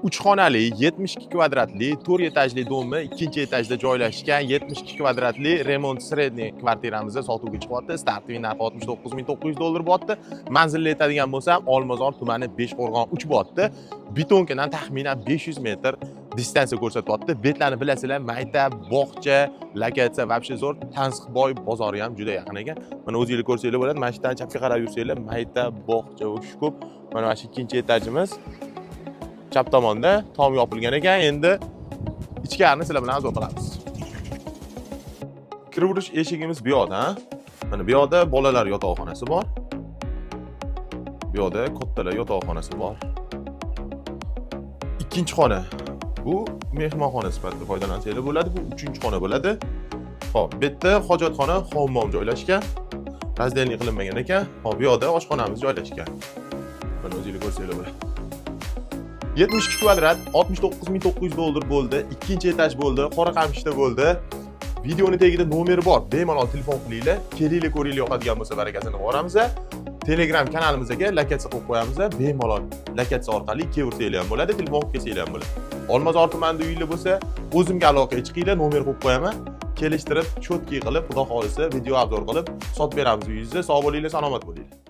3 xonali, 72 kvadratli, 4 etajli domi, 2-etajda joylashgan 72 kvadratli remont sredniy kvartiramizni sotuvga chiqyapti. Startli narxi 69 900 dollar bo'lyapti. Manzilga yetadigan bo'lsam, Olmazor tumani Beshqo'rg'on 3 bo'lyapti. Betonkadan taxminan 500 metr distansiya ko'rsatyapti. Betlarni bilasizlar, maktab, bog'cha, lokatsiya vobshe zo'r, Tansiqboy bozori ham juda yaqin ekan. Mana o'zingizlar ko'rsanglar bo'ladi. Mana shu yerdan chapga qarab yursanglar, maktab, bog'cha va shu ko'p. Mana shu 2-etajimiz chap tomonda tom yopilgan ekan. Endi ichkarini sizlar bilan zo'r qilamiz. Kirib-kirish eshigimiz bu yoqda, mana bu yoqda bolalar yotoqxonasi bor. Bu yoqda kattalar yotoqxonasi bor. Ikkinchi xona. Bu mehmonxona sifatida foydalansanglar bo'ladi. Bu 3-xona bo'ladi. Xo'p, bu yerda hojatxona, hammom joylashgan. Razdelniy qilinmagan ekan. Xo'p, bu yoqda oshxonamiz joylashgan. Mana o'zingizlar ko'rsanglar bo'ladi. 72 kvadrat, 69 900 dollar bo'ldi. 2-etaj bo'ldi, qora qamishda bo'ldi. Videoni tagida nomeri bor. Bemalol telefon qilinglar. Kelinglar, ko'ringlar, yoqadigan bo'lsa barakasini qo'yamiz. Telegram kanalimizga lokatsiya qo'yib qo'yamiz. Bemalol lokatsiya orqali kelaversanglar ham bo'ladi, telefon qilsanglar ham bo'ladi. Olmazor tumanida uyinglar bo'lsa, o'zimga aloqaga chiqinglar, nomer qo'yib qo'yaman. Kelishtirib, cho'tki qilib, xudo xolisa video obzor qilib sotib beramiz uyingizni. Sog' bo'linglar, salomat bo'linglar.